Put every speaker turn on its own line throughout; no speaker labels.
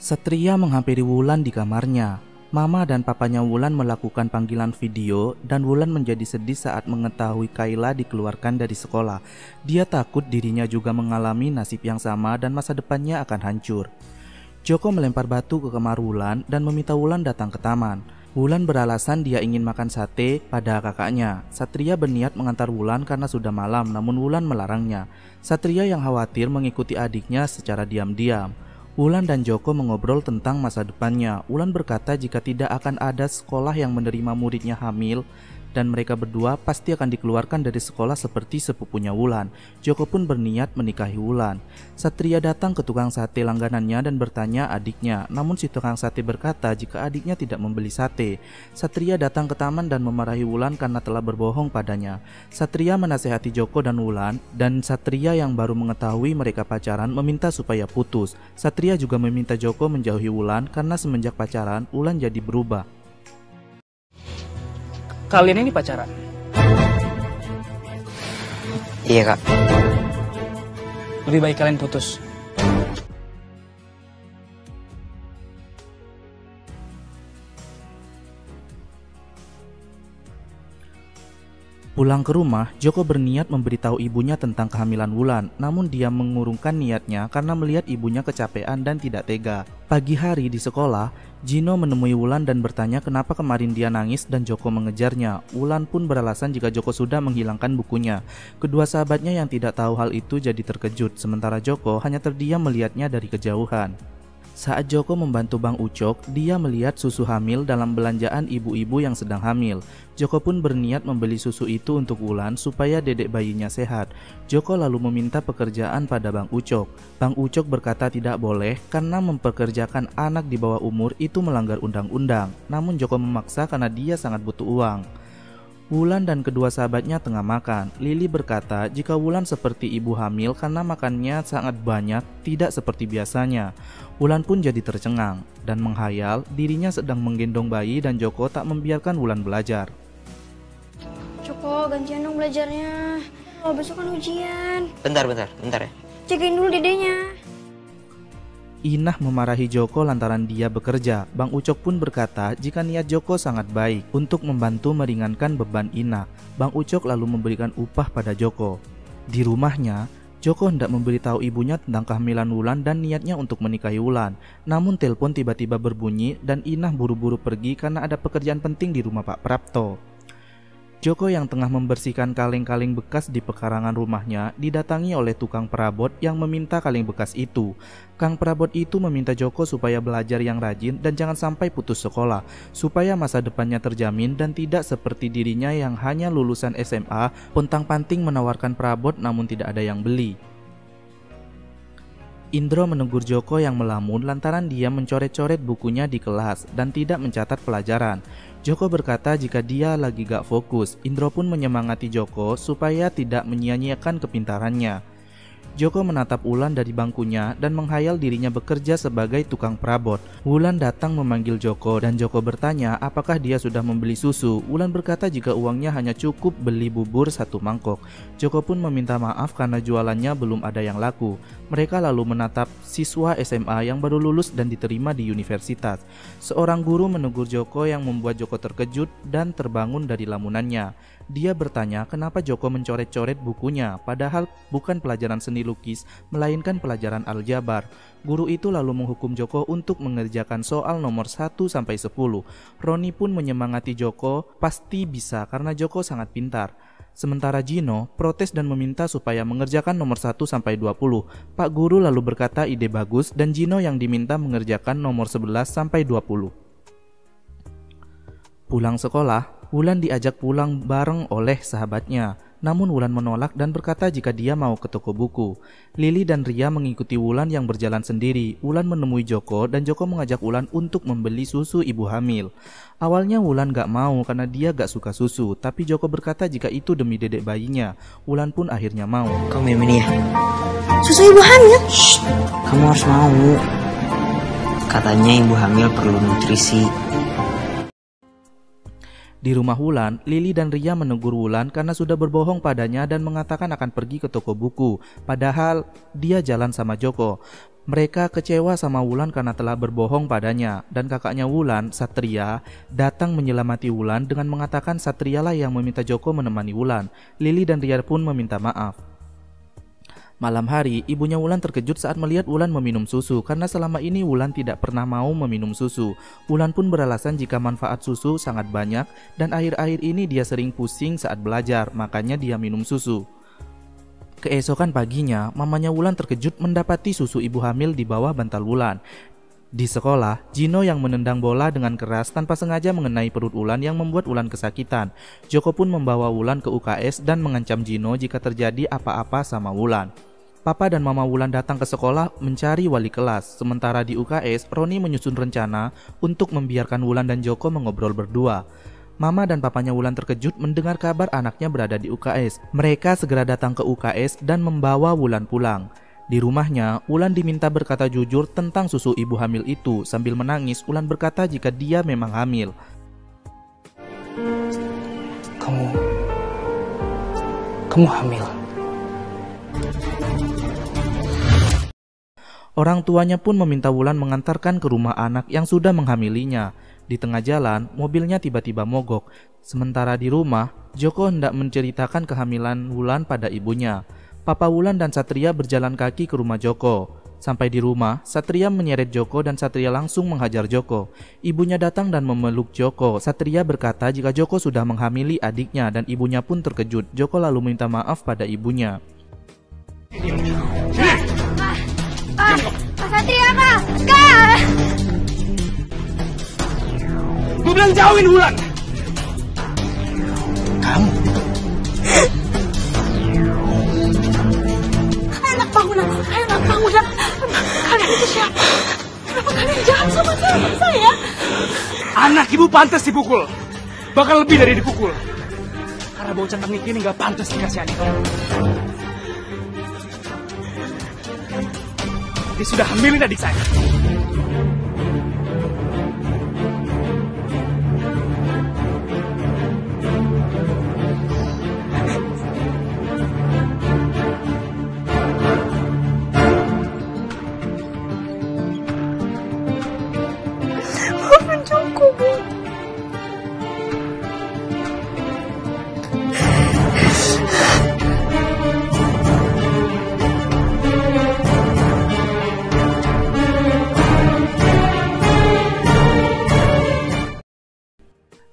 Satria menghampiri Wulan di kamarnya. Mama dan papanya Wulan melakukan panggilan video dan Wulan menjadi sedih saat mengetahui Kayla dikeluarkan dari sekolah. Dia takut dirinya juga mengalami nasib yang sama dan masa depannya akan hancur. Joko melempar batu ke kamar Wulan dan meminta Wulan datang ke taman. Wulan beralasan dia ingin makan sate pada kakaknya. Satria berniat mengantar Wulan karena sudah malam, namun Wulan melarangnya. Satria yang khawatir mengikuti adiknya secara diam-diam. Wulan dan Joko mengobrol tentang masa depannya. Wulan berkata jika tidak akan ada sekolah yang menerima muridnya hamil dan mereka berdua pasti akan dikeluarkan dari sekolah seperti sepupunya Wulan. Joko pun berniat menikahi Wulan. Satria datang ke tukang sate langganannya dan bertanya adiknya, namun si tukang sate berkata jika adiknya tidak membeli sate. Satria datang ke taman dan memarahi Wulan karena telah berbohong padanya. Satria menasehati Joko dan Wulan, dan Satria yang baru mengetahui mereka pacaran meminta supaya putus. Satria juga meminta Joko menjauhi Wulan karena semenjak pacaran Wulan jadi berubah.
Kalian ini pacaran?
Iya kak.
Lebih baik kalian putus.
Pulang ke rumah, Joko berniat memberitahu ibunya tentang kehamilan Wulan, namun dia mengurungkan niatnya karena melihat ibunya kecapean dan tidak tega. Pagi hari di sekolah, Gino menemui Wulan dan bertanya kenapa kemarin dia nangis dan Joko mengejarnya. Wulan pun beralasan jika Joko sudah menghilangkan bukunya. Kedua sahabatnya yang tidak tahu hal itu jadi terkejut, sementara Joko hanya terdiam melihatnya dari kejauhan. Saat Joko membantu Bang Ucok, dia melihat susu hamil dalam belanjaan ibu-ibu yang sedang hamil. Joko pun berniat membeli susu itu untuk Wulan supaya dedek bayinya sehat. Joko lalu meminta pekerjaan pada Bang Ucok. Bang Ucok berkata tidak boleh karena mempekerjakan anak di bawah umur itu melanggar undang-undang. Namun Joko memaksa karena dia sangat butuh uang. Wulan dan kedua sahabatnya tengah makan. Lili berkata jika Wulan seperti ibu hamil karena makannya sangat banyak, tidak seperti biasanya. Wulan pun jadi tercengang dan menghayal dirinya sedang menggendong bayi dan Joko tak membiarkan Wulan belajar.
Joko, gantian dong belajarnya. Oh, besok kan ujian.
Bentar ya.
Jagain dulu dedenya.
Inah memarahi Joko lantaran dia bekerja. Bang Ucok pun berkata jika niat Joko sangat baik untuk membantu meringankan beban Inah. Bang Ucok lalu memberikan upah pada Joko. Di rumahnya, Joko hendak memberitahu ibunya tentang kehamilan Wulan dan niatnya untuk menikahi Wulan. Namun telepon tiba-tiba berbunyi dan Inah buru-buru pergi karena ada pekerjaan penting di rumah Pak Prapto. Joko yang tengah membersihkan kaleng-kaleng bekas di pekarangan rumahnya didatangi oleh tukang perabot yang meminta kaleng bekas itu. Kang perabot itu meminta Joko supaya belajar yang rajin dan jangan sampai putus sekolah, supaya masa depannya terjamin dan tidak seperti dirinya yang hanya lulusan SMA, pontang-panting menawarkan perabot namun tidak ada yang beli. Indro menegur Joko yang melamun lantaran dia mencoret-coret bukunya di kelas dan tidak mencatat pelajaran. Joko berkata jika dia lagi gak fokus. Indro pun menyemangati Joko supaya tidak menyia-nyiakan kepintarannya. Joko menatap Wulan dari bangkunya dan menghayal dirinya bekerja sebagai tukang perabot. Wulan datang memanggil Joko dan Joko bertanya apakah dia sudah membeli susu. Wulan berkata jika uangnya hanya cukup beli bubur 1 mangkok. Joko pun meminta maaf karena jualannya belum ada yang laku. Mereka lalu menatap siswa SMA yang baru lulus dan diterima di universitas. Seorang guru menegur Joko yang membuat Joko terkejut dan terbangun dari lamunannya. Dia bertanya kenapa Joko mencoret-coret bukunya, padahal bukan pelajaran seni lukis, melainkan pelajaran aljabar. Guru itu lalu menghukum Joko untuk mengerjakan soal nomor 1-10. Roni pun menyemangati Joko, pasti bisa karena Joko sangat pintar. Sementara Gino protes dan meminta supaya mengerjakan nomor 1-20. Pak Guru lalu berkata ide bagus dan Gino yang diminta mengerjakan nomor 11-20. Pulang sekolah, Wulan diajak pulang bareng oleh sahabatnya. Namun Wulan menolak dan berkata jika dia mau ke toko buku. Lili dan Ria mengikuti Wulan yang berjalan sendiri. Wulan menemui Joko dan Joko mengajak Wulan untuk membeli susu ibu hamil. Awalnya Wulan gak mau karena dia gak suka susu, tapi Joko berkata jika itu demi dedek bayinya. Wulan pun akhirnya mau.
Kamu minum ini ya?
Susu ibu hamil?
Shh, kamu harus mau. Katanya ibu hamil perlu nutrisi.
Di rumah Wulan, Lili dan Ria menegur Wulan karena sudah berbohong padanya dan mengatakan akan pergi ke toko buku. Padahal dia jalan sama Joko. Mereka kecewa sama Wulan karena telah berbohong padanya, dan kakaknya Wulan, Satria, datang menyelamati Wulan dengan mengatakan Satrialah yang meminta Joko menemani Wulan. Lily dan Ria pun meminta maaf. Malam hari, ibunya Wulan terkejut saat melihat Wulan meminum susu karena selama ini Wulan tidak pernah mau meminum susu. Wulan pun beralasan jika manfaat susu sangat banyak dan akhir-akhir ini dia sering pusing saat belajar, makanya dia minum susu. Keesokan paginya, mamanya Wulan terkejut mendapati susu ibu hamil di bawah bantal Wulan. Di sekolah, Gino yang menendang bola dengan keras tanpa sengaja mengenai perut Wulan yang membuat Wulan kesakitan. Joko pun membawa Wulan ke UKS dan mengancam Gino jika terjadi apa-apa sama Wulan. Papa dan mama Wulan datang ke sekolah mencari wali kelas. Sementara di UKS, Roni menyusun rencana untuk membiarkan Wulan dan Joko mengobrol berdua. Mama dan papanya Wulan terkejut mendengar kabar anaknya berada di UKS. Mereka segera datang ke UKS dan membawa Wulan pulang. Di rumahnya, Wulan diminta berkata jujur tentang susu ibu hamil itu. Sambil menangis, Wulan berkata jika dia memang hamil.
Kamu hamil.
Orang tuanya pun meminta Wulan mengantarkan ke rumah anak yang sudah menghamilinya. Di tengah jalan, mobilnya tiba-tiba mogok. Sementara di rumah, Joko hendak menceritakan kehamilan Wulan pada ibunya. Papa Wulan dan Satria berjalan kaki ke rumah Joko. Sampai di rumah, Satria menyeret Joko dan Satria langsung menghajar Joko. Ibunya datang dan memeluk Joko. Satria berkata jika Joko sudah menghamili adiknya dan ibunya pun terkejut. Joko lalu minta maaf pada ibunya.
Kak Satria, Kak!
Gue bilang jauhin Wulan. Kamu
Anak bangunan. Kalian itu siapa? Kenapa kalian jahat sama saya?
anak ibu pantas dipukul. Bahkan lebih dari dipukul. Karena bau centang ini gak pantas dikasihani. Dia sudah hamilin adik saya.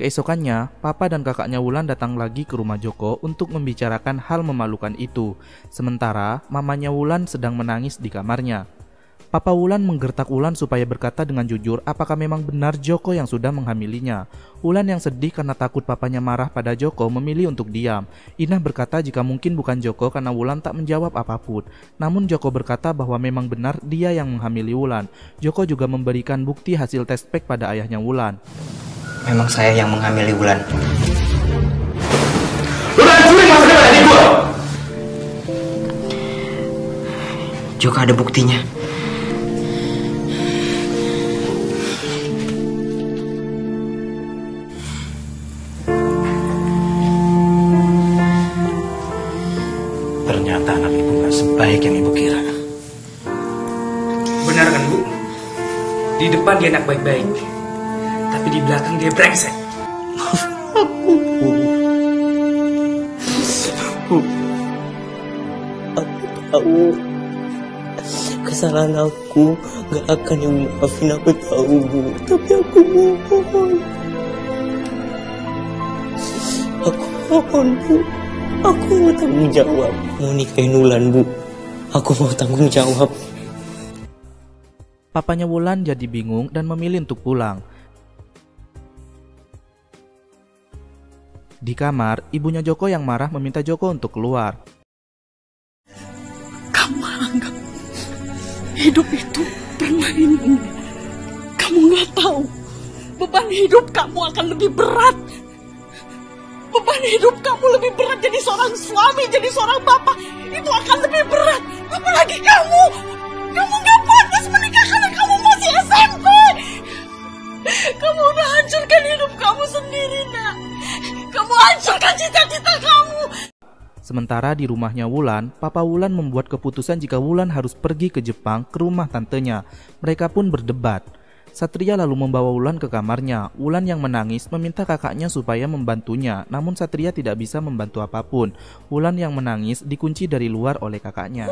Keesokannya, papa dan kakaknya Wulan datang lagi ke rumah Joko untuk membicarakan hal memalukan itu. Sementara, mamanya Wulan sedang menangis di kamarnya. Papa Wulan menggertak Wulan supaya berkata dengan jujur apakah memang benar Joko yang sudah menghamilinya. Wulan yang sedih karena takut papanya marah pada Joko memilih untuk diam. Inah berkata jika mungkin bukan Joko karena Wulan tak menjawab apapun. Namun Joko berkata bahwa memang benar dia yang menghamili Wulan. Joko juga memberikan bukti hasil tes pack pada ayahnya Wulan.
Memang saya yang menghamili Wulan.
Lu udah curi masa depan adik gua.
Joko ada buktinya.
Ternyata anak ibu gak sebaik yang ibu kira. Benar kan bu? Di depan dia anak baik-baik, tapi di belakang dia brengsek.
Aku tahu kesalahan aku gak akan yang maafin, aku tahu Bu, tapi aku mohon. Aku mohon Bu, aku mau tanggung jawab. Mau nikahin Wulan Bu, aku mau tanggung jawab.
Papanya Wulan jadi bingung dan memilih untuk pulang. Di kamar, ibunya Joko yang marah meminta Joko untuk keluar.
Kamu anggap hidup itu permainan. Kamu nggak tahu beban hidup kamu akan lebih berat. Beban hidup kamu lebih berat jadi seorang suami, jadi seorang bapak. Itu akan lebih berat. Apalagi kamu. Kamu nggak pantas menikah karena kamu masih SMP. Kamu udah hancurkan hidup kamu sendiri, nak. Kamu hancurkan cita-cita kamu.
Sementara di rumahnya Wulan, Papa Wulan membuat keputusan jika Wulan harus pergi ke Jepang ke rumah tantenya. Mereka pun berdebat. Satria lalu membawa Wulan ke kamarnya. Wulan yang menangis meminta kakaknya supaya membantunya, namun Satria tidak bisa membantu apapun. Wulan yang menangis dikunci dari luar oleh kakaknya.